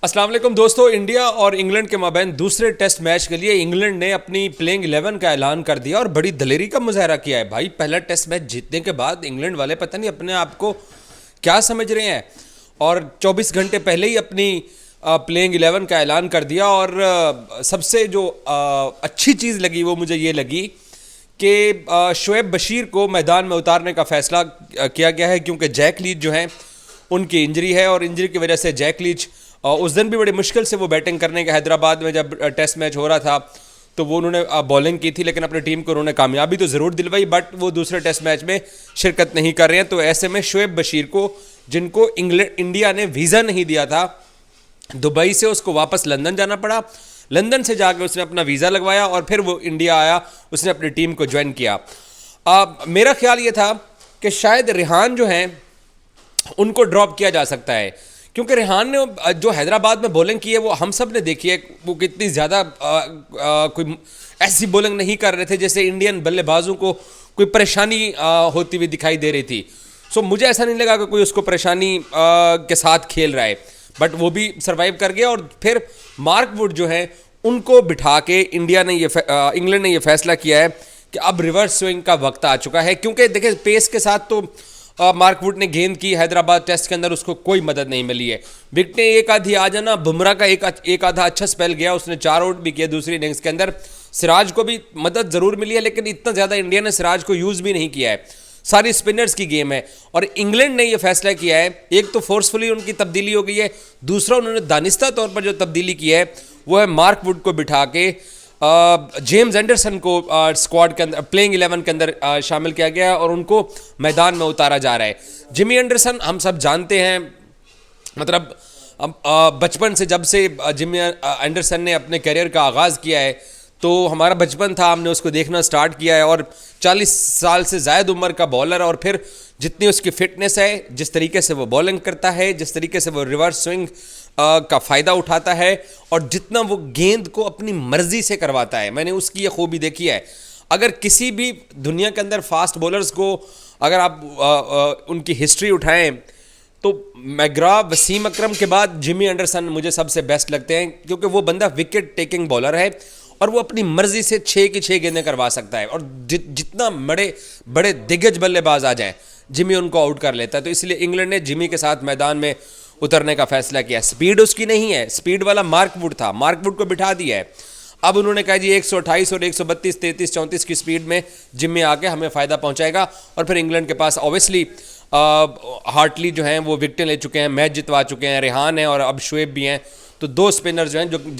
अस्सलाम वालेकुम दोस्तों। इंडिया और इंग्लैंड के माबैन दूसरे टेस्ट मैच के लिए इंग्लैंड ने अपनी प्लेइंग 11 का ऐलान कर दिया और बड़ी दलेरी का मुजाहरा किया है। भाई, पहला टेस्ट मैच जीतने के बाद इंग्लैंड वाले पता नहीं अपने आप को क्या समझ रहे हैं, और 24 घंटे पहले ही अपनी प्लेइंग 11 का ऐलान कर दिया। और सबसे जो अच्छी चीज़ लगी वो मुझे ये लगी कि शोएब बशीर को मैदान में उतारने का फैसला किया गया है, क्योंकि जैक लीच जो हैं उनकी इंजरी है, और इंजरी की वजह से जैक लीच उस दिन भी बड़ी मुश्किल से वो बैटिंग करने के हैदराबाद में जब टेस्ट मैच हो रहा था तो वो उन्होंने बॉलिंग की थी, लेकिन अपनी टीम को उन्होंने कामयाबी तो ज़रूर दिलवाई, बट वो दूसरे टेस्ट मैच में शिरकत नहीं कर रहे हैं। तो ऐसे में शोएब बशीर को, जिनको इंडिया ने वीज़ा नहीं दिया था, दुबई से उसको वापस लंदन जाना पड़ा। लंदन से जाकर उसने अपना वीज़ा लगवाया और फिर वो इंडिया आया, उसने अपनी टीम को ज्वाइन किया। मेरा ख्याल ये था कि शायद रेहान जो हैं उनको ड्रॉप किया जा सकता है, क्योंकि रेहान ने जो हैदराबाद में बॉलिंग की है वो हम सब ने देखी है, वो कितनी ज़्यादा कोई ऐसी बॉलिंग नहीं कर रहे थे जैसे इंडियन बल्लेबाजों को कोई परेशानी होती हुई दिखाई दे रही थी। सो मुझे ऐसा नहीं लगा कि कोई उसको परेशानी के साथ खेल रहा है, बट वो भी सरवाइव कर गया। और फिर मार्क वुड जो है उनको बिठा के इंग्लैंड ने ये फैसला किया है कि अब रिवर्स स्विंग का वक्त आ चुका है, क्योंकि देखिए पेस के साथ तो मार्क वुड ने गेंद की हैदराबाद टेस्ट के अंदर, उसको कोई मदद नहीं मिली है। विकेटें एक आधी आ जाना, बुमराह का एक आधा अच्छा स्पेल गया, उसने 4 आउट भी किए दूसरी इनिंग्स के अंदर। सिराज को भी मदद ज़रूर मिली है, लेकिन इतना ज़्यादा इंडिया ने सिराज को यूज़ भी नहीं किया है। सारी स्पिनर्स की गेम है, और इंग्लैंड ने यह फैसला किया है, एक तो फोर्सफुली उनकी तब्दीली हो गई है, दूसरा उन्होंने दानिस्ता तौर पर जो तब्दीली की है वो है मार्क वुड को बिठा के जेम्स एंडरसन को स्क्वाड के अंदर, प्लेइंग 11 के अंदर शामिल किया गया और उनको मैदान में उतारा जा रहा है। जिमी एंडरसन हम सब जानते हैं, मतलब बचपन से, जब से जिमी एंडरसन ने अपने करियर का आगाज़ किया है तो हमारा बचपन था, हमने उसको देखना स्टार्ट किया है। और 40 साल से ज़ायद उम्र का बॉलर, और फिर जितनी उसकी फिटनेस है, जिस तरीके से वो बॉलिंग करता है, जिस तरीके से वो रिवर्स स्विंग का फ़ायदा उठाता है, और जितना वो गेंद को अपनी मर्ज़ी से करवाता है, मैंने उसकी ये खूबी देखी है। अगर किसी भी दुनिया के अंदर फास्ट बॉलर्स को अगर आप उनकी हिस्ट्री उठाएं तो मैग्रा, वसीम अकरम के बाद जिमी एंडरसन मुझे सबसे बेस्ट लगते हैं, क्योंकि वो बंदा विकेट टेकिंग बॉलर है और वो अपनी मर्जी से 6 की 6 गेंदें करवा सकता है, और जितना बड़े दिग्गज बल्लेबाज आ जाएं जिमी उनको आउट कर लेता है। तो इसलिए इंग्लैंड ने जिमी के साथ मैदान में उतरने का फैसला किया। स्पीड उसकी नहीं है, स्पीड वाला मार्क वुड था, मार्क वुड को बिठा दिया है। अब उन्होंने कहा जी 128 और 132, 33, 34 की स्पीड में जिम्मे आके हमें फ़ायदा पहुंचाएगा। और फिर इंग्लैंड के पास ऑब्वियसली हार्टली जो हैं वो विकेटें ले चुके हैं, मैच जितवा चुके हैं, रेहान है और अब शोएब भी हैं। तो 2 स्पिनर जो हैं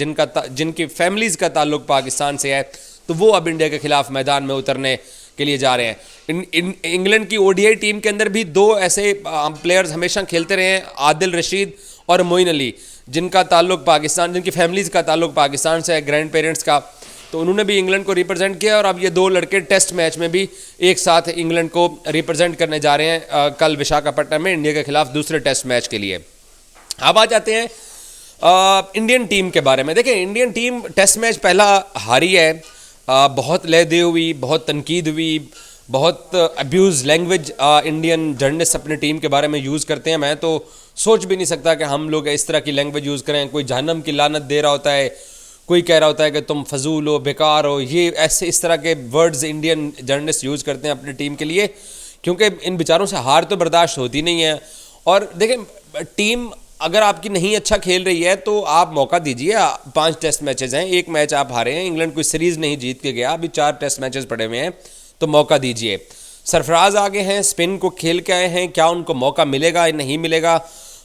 जिनकी फैमिलीज़ का ताल्लुक पाकिस्तान से है, तो वो अब इंडिया के खिलाफ मैदान में उतरने के लिए जा रहे हैं। इंग्लैंड की ओडीआई टीम के अंदर भी 2 ऐसे प्लेयर्स हमेशा खेलते रहे हैं, आदिल रशीद और मोइन अली, जिनका ताल्लुक पाकिस्तान, जिनकी फैमिलीज़ का ताल्लुक पाकिस्तान से है, ग्रैंड पेरेंट्स का। तो उन्होंने भी इंग्लैंड को रिप्रेजेंट किया, और अब ये 2 लड़के टेस्ट मैच में भी एक साथ इंग्लैंड को रिप्रेजेंट करने जा रहे हैं कल विशाखापट्टनम में इंडिया के खिलाफ दूसरे टेस्ट मैच के लिए। अब आ जाते हैं इंडियन टीम के बारे में। देखें, इंडियन टीम टेस्ट मैच पहला हारी है, बहुत लहदे हुई, बहुत तनकीद हुई, बहुत अब्यूज़ लैंग्वेज इंडियन जर्नलिस्ट अपने टीम के बारे में यूज़ करते हैं। मैं तो सोच भी नहीं सकता कि हम लोग इस तरह की लैंग्वेज यूज़ करें। कोई जहन्नम की लानत दे रहा होता है, कोई कह रहा होता है कि तुम फजूल हो, बेकार हो, ये ऐसे इस तरह के वर्ड्स इंडियन जर्नलिस्ट यूज़ करते हैं अपनी टीम के लिए, क्योंकि इन बेचारों से हार तो बर्दाश्त होती नहीं है। और देखें, टीम अगर आपकी नहीं अच्छा खेल रही है तो आप मौका दीजिए। 5 टेस्ट मैचेस हैं, 1 मैच आप हारे हैं, इंग्लैंड कोई सीरीज़ नहीं जीत के गया, अभी 4 टेस्ट मैचेस पड़े हुए हैं, तो मौका दीजिए। सरफराज आगे हैं, स्पिन को खेल के आए हैं, क्या उनको मौका मिलेगा या नहीं मिलेगा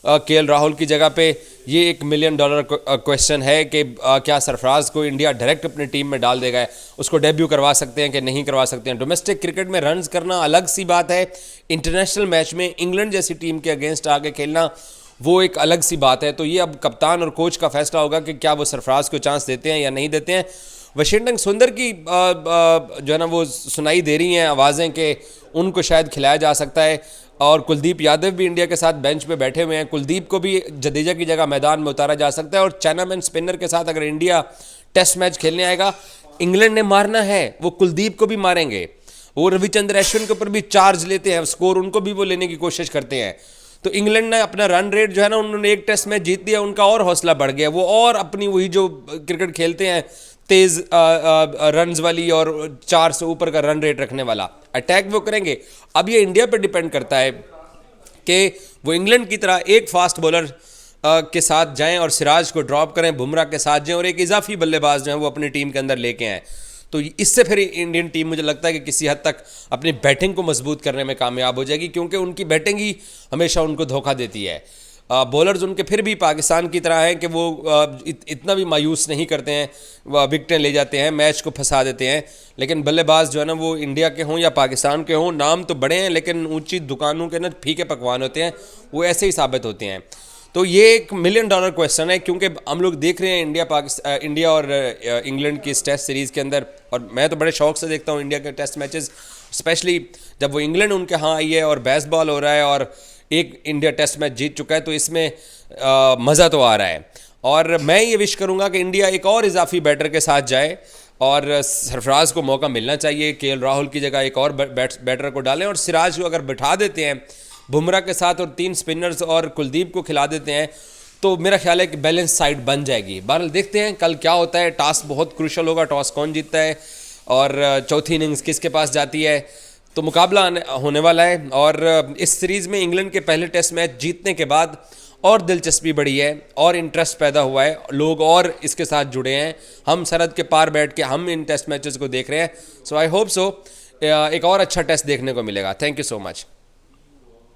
केएल राहुल की जगह पे? ये $1 मिलियन क्वेश्चन है कि क्या सरफराज को इंडिया डायरेक्ट अपनी टीम में डाल देगा, उसको डेब्यू करवा सकते हैं कि नहीं करवा सकते हैं। डोमेस्टिक क्रिकेट में रन्स करना अलग सी बात है, इंटरनेशनल मैच में इंग्लैंड जैसी टीम के अगेंस्ट आके खेलना वो एक अलग सी बात है। तो ये अब कप्तान और कोच का फैसला होगा कि क्या वो सरफराज को चांस देते हैं या नहीं देते हैं। वाशिंगटन सुंदर की जो है ना वो सुनाई दे रही हैं आवाज़ें कि उनको शायद खिलाया जा सकता है, और कुलदीप यादव भी इंडिया के साथ बेंच पे बैठे हुए हैं, कुलदीप को भी जडेजा की जगह मैदान में उतारा जा सकता है। और चाइनामैन स्पिनर के साथ अगर इंडिया टेस्ट मैच खेलने आएगा, इंग्लैंड ने मारना है, वो कुलदीप को भी मारेंगे, वो रविचंद्र अश्विन के ऊपर भी चार्ज लेते हैं, स्कोर उनको भी वो लेने की कोशिश करते हैं। तो इंग्लैंड ने अपना रन रेट जो है ना, उन्होंने एक टेस्ट मैच जीत दिया, उनका और हौसला बढ़ गया, वो और अपनी वही जो क्रिकेट खेलते हैं तेज रन्स वाली और 4 से ऊपर का रन रेट रखने वाला अटैक वो करेंगे। अब ये इंडिया पर डिपेंड करता है कि वो इंग्लैंड की तरह एक फास्ट बॉलर के साथ जाएं और सिराज को ड्रॉप करें, बुमराह के साथ जाएं और एक इजाफी बल्लेबाज जो है वो अपनी टीम के अंदर लेके आएँ। तो इससे फिर इंडियन टीम मुझे लगता है कि किसी हद तक अपनी बैटिंग को मजबूत करने में कामयाब हो जाएगी, क्योंकि उनकी बैटिंग ही हमेशा उनको धोखा देती है। बॉलर्स उनके फिर भी पाकिस्तान की तरह हैं कि वो इतना भी मायूस नहीं करते हैं, विकटें ले जाते हैं, मैच को फंसा देते हैं, लेकिन बल्लेबाज जो है ना वो इंडिया के हों या पाकिस्तान के हों, नाम तो बड़े हैं लेकिन ऊंची दुकानों के ना फीके पकवान होते हैं, वो ऐसे ही साबित होते हैं। तो ये एक $1 मिलियन क्वेश्चन है, क्योंकि हम लोग देख रहे हैं इंडिया और इंग्लैंड की इस टेस्ट सीरीज़ के अंदर, और मैं तो बड़े शौक से देखता हूँ इंडिया के टेस्ट मैचेस, स्पेशली जब वो इंग्लैंड उनके यहाँ आई है और बेसबॉल हो रहा है और एक इंडिया टेस्ट मैच जीत चुका है, तो इसमें मज़ा तो आ रहा है। और मैं ये विश करूँगा कि इंडिया एक और इजाफी बैटर के साथ जाए और सरफराज को मौका मिलना चाहिए, केएल राहुल की जगह एक और बैटर को डालें और सिराज को अगर बिठा देते हैं बुमराह के साथ और 3 स्पिनर्स और कुलदीप को खिला देते हैं, तो मेरा ख्याल है कि बैलेंस साइड बन जाएगी। बहरहाल देखते हैं कल क्या होता है, टास्क बहुत क्रूशल होगा, टॉस कौन जीतता है और चौथी इनिंग्स किसके पास जाती है, तो मुकाबला होने वाला है। और इस सीरीज़ में इंग्लैंड के पहले टेस्ट मैच जीतने के बाद और दिलचस्पी बढ़ी है और इंटरेस्ट पैदा हुआ है, लोग और इसके साथ जुड़े हैं, हम सरहद के पार बैठ के हम इन टेस्ट मैचेस को देख रहे हैं। सो आई होप सो एक और अच्छा टेस्ट देखने को मिलेगा। Thank you so much.